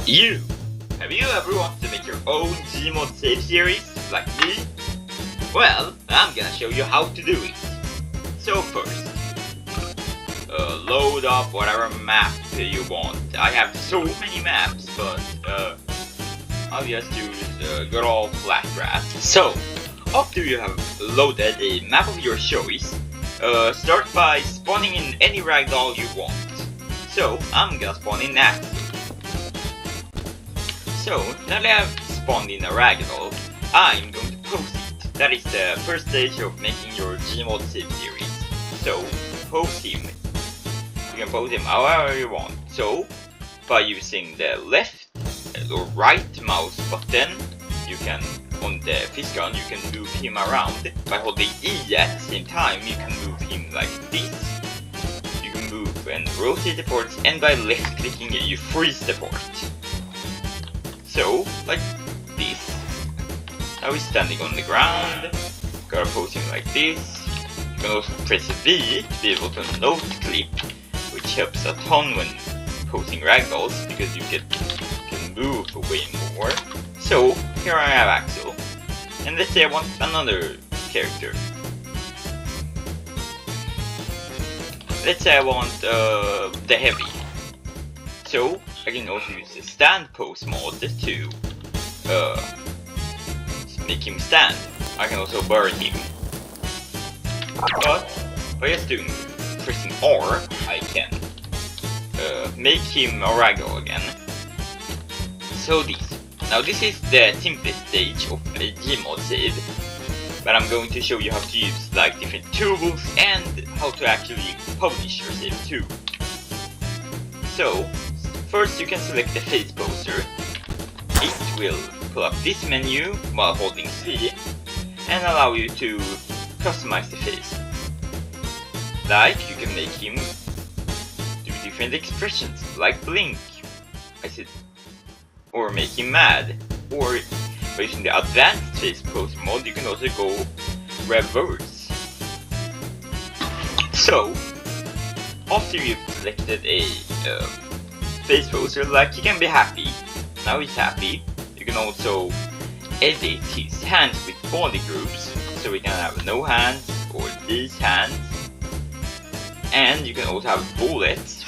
You! Have you ever wanted to make your own gmod save series, like me? Well, I'm gonna show you how to do it. So first, load up whatever map you want. I have so many maps, but I'll just use good old flat rat. So, after you have loaded a map of your choice, start by spawning in any ragdoll you want. So, I'm gonna spawn in Axel. So, now that I have spawned in a ragdoll, I'm going to pose it. That is the first stage of making your gmod save series. So, pose him. You can pose him however you want. So, by using the left or right mouse button, you can, on the fish gun, you can move him around. By holding E at the same time, you can move him like this. You can move and rotate the ports, and by left clicking you freeze the port. So, like this. Now he's standing on the ground. Gotta pose him like this. You can also press V to be able to note clip, which helps a ton when posing ragdolls because you can move way more. So, here I have Axel. And let's say I want another character. Let's say I want the heavy. So, I can also use the stand pose mod to make him stand. I can also burn him. But by just pressing R, I can make him a ragdoll again. So now this is the simplest stage of a gmod save, but I'm going to show you how to use like different tools and how to actually publish your save too. So first you can select the face poser. It will pull up this menu while holding C and allow you to customize the face. Like you can make him do different expressions like blink, or make him mad, or by using the advanced face poser mode you can also go reverse. So after you've selected a face poser, like he can be happy, now he's happy. You can also edit his hands with body groups, so we can have no hands or these hands. And you can also have bullets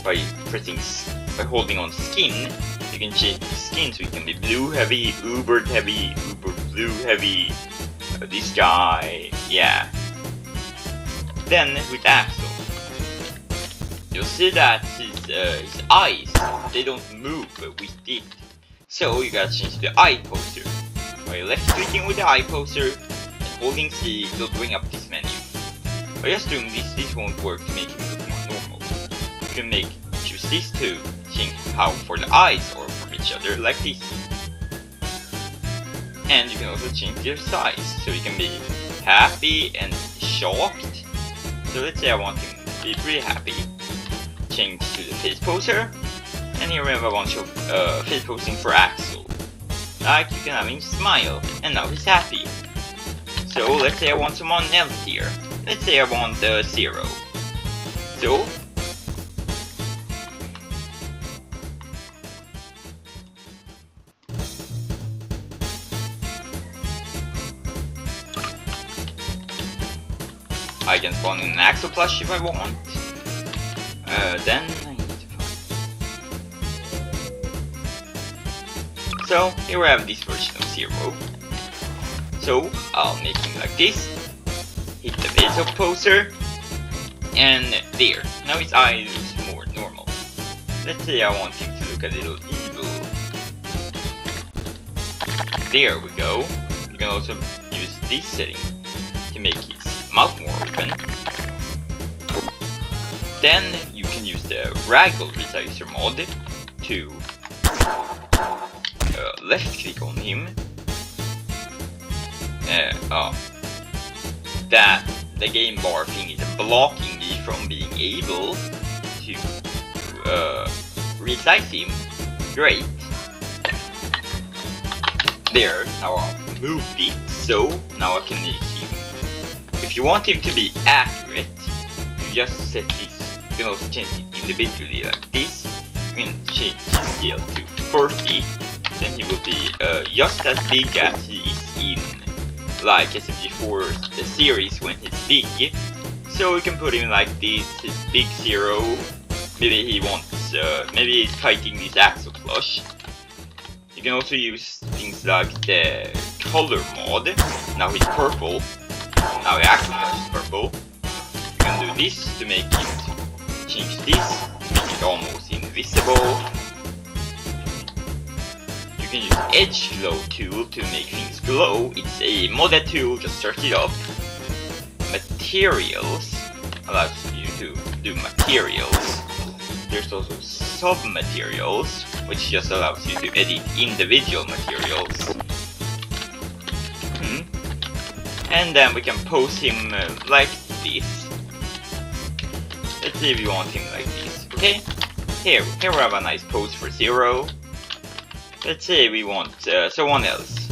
by holding on skin. You can change the skin so it can be blue heavy, uber heavy, uber blue heavy, this guy, yeah. Then with Axel, you'll see that his eyes, they don't move with it. So you gotta change the eyeposer. By left clicking with the eyeposer and holding C, it'll bring up this menu. By just doing this won't work to make him look more normal. You can choose this to change how for the eyes or from each other, like this. And you can also change their size, so he can be happy and shocked. So let's say I want him to be pretty happy. Change to the face poser, and here we have a bunch of face posing for Axel. Like you can have him smile, and now he's happy. So let's say I want someone else here. Let's say I want 0. So I can spawn in an Axel plush if I want. Then I need to find. So here we have this version of 0. So I'll make him like this. Hit the face of poser, and there. Now his eyes is more normal. Let's say I want him to look a little evil. There we go. You can also use this setting to make his mouth more open. Then you can use the ragdoll resiser mod to left click on him. That the game bar thing is blocking me from being able to resize him. Great. There, now I'll move it, so now I can make him. If you want him to be accurate, you just set this. You can also change it individually like this. You can change the scale to 30, then he will be just as big as he is in, like SMG4 the series when he's big. So we can put him like this, his big 0. Maybe he wants, maybe he's fighting this Axel Flush. You can also use things like the color mod. Now he's purple. Now the Axel Flush is purple. You can do this to make it, change this, make it almost invisible. You can use Edge Glow tool to make things glow. It's a modded tool, just search it up. Materials allows you to do materials. There's also sub-materials, which just allows you to edit individual materials. And then we can pose him like this. Let's see if we want him like this. Okay, here we have a nice pose for 0. Let's say we want someone else.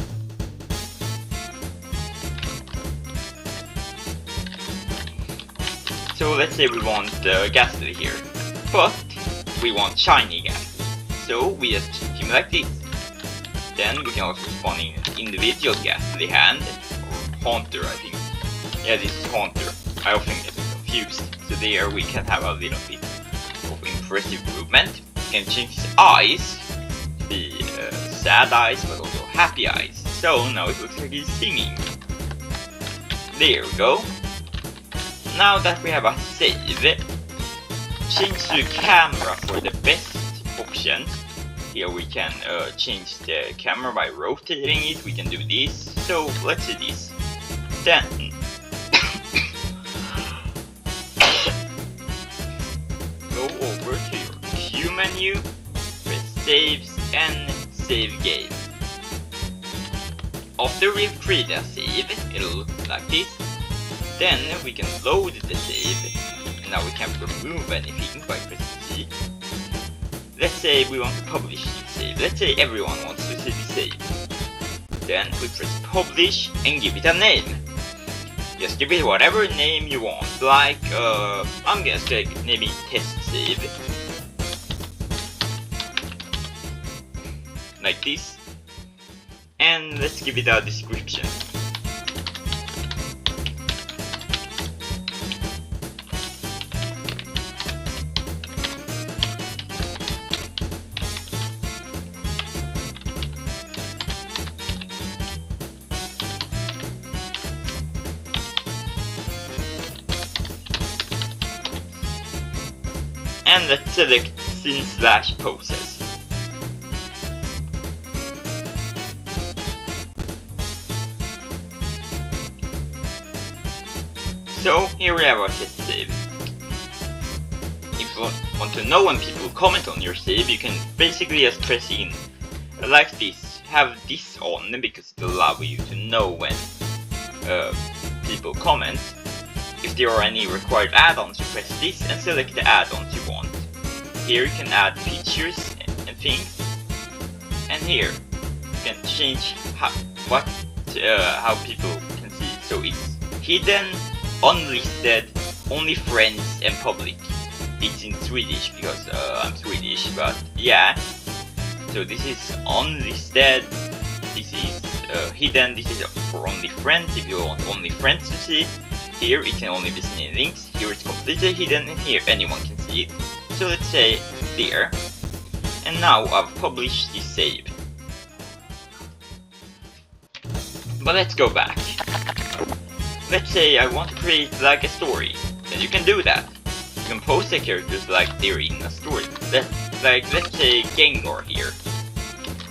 So let's say we want Ghastly here, but we want shiny Ghastly. So we just change him like this. Then we can also spawn in an individual Ghastly hand, or Haunter I think. Yeah, this is Haunter. I often get confused. So there we can have a little bit of impressive movement. We can change his eyes to be sad eyes, but also happy eyes. So now it looks like he's singing. There we go. Now that we have a save, change to camera for the best option. Here we can change the camera by rotating it. We can do this. So let's do this. Then go over to your Q menu, press saves and save game. After we've created a save, it'll look like this. Then we can load the save, and now we can't remove anything by pressing C. Let's say we want to publish the save. Let's say everyone wants to see the save. Then we press publish and give it a name. Just give it whatever name you want, like I'm gonna name it test save. Like this. And let's give it a description. And let's select scene/poses. So here we have our test save. If you want to know when people comment on your save, you can basically just press in like this. Have this on because it will allow you to know when people comment. If there are any required add-ons, you press this and select the add-ons you want. Here you can add features and things. And here you can change how people can see. So it's hidden, unlisted, only friends and public. It's in Swedish because I'm Swedish, but yeah. So this is unlisted, this is hidden, this is for only friends if you want only friends to see it. Here it can only be seen in links, here it's completely hidden, and here anyone can see it. So let's say there. And now I've published this save. But let's go back. Let's say I want to create like a story. Then you can do that. You can post the characters like they're in a story. Let's say Gengar here.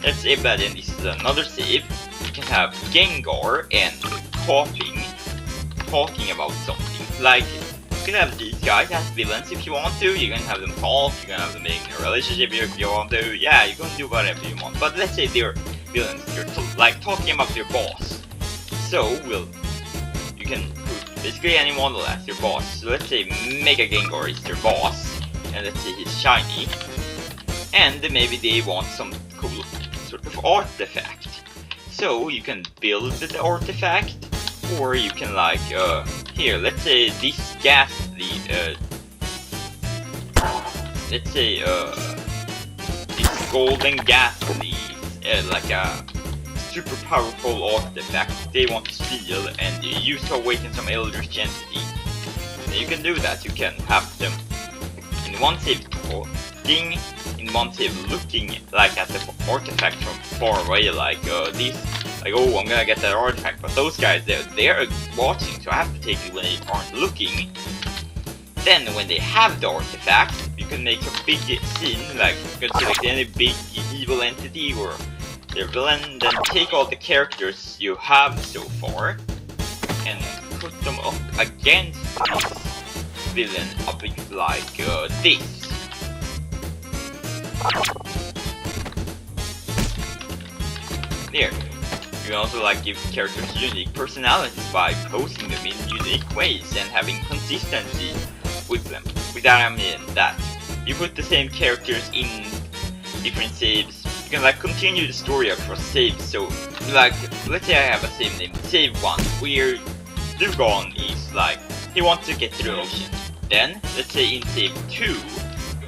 Let's say that and this is another save. You can have Gengar and talking about something. Like, you can have these guys as villains if you want to. You can have them talk, you can have them in a relationship if you want to. Yeah, you can do whatever you want. But let's say they're villains. They're like talking about their boss. So you can put basically any model as your boss. So let's say Mega Gengar is their boss, and let's say he's shiny. And maybe they want some cool sort of artifact. So you can build the artifact. Or you can like, here, let's say this Ghastly, let's say, this golden gas leaves, like a super powerful artifact they want to steal and use to awaken some eldritch entity. And you can do that. You can have them in one save talking, in one save looking like at the artifact from far away, like this, like, oh, I'm gonna get that artifact, but those guys, they're watching, so I have to take it when they aren't looking. Then when they have the artifact, you can make a big scene, like you can select any big evil entity or their villain, then take all the characters you have so far and put them up against this villain a bit like this. There. You can also like give characters unique personalities by posing them in unique ways and having consistency with them. With that I mean that you put the same characters in different saves. You can like continue the story across saves. So like, let's say I have a save named Save 1 where Dugon is like, he wants to get to the ocean. Then let's say in Save 2,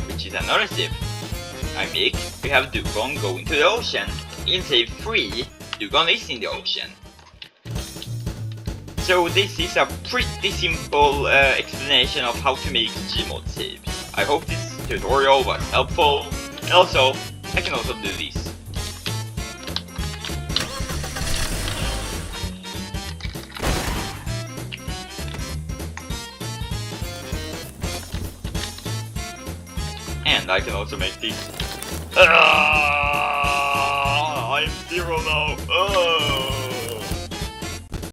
which is another save I make, we have Dugon going to the ocean. In Save 3, Dugon is in the ocean. So this is a pretty simple explanation of how to make gmod saves. I hope this tutorial was helpful. And also, I can also do this. And I can also make this. I'm 0 now.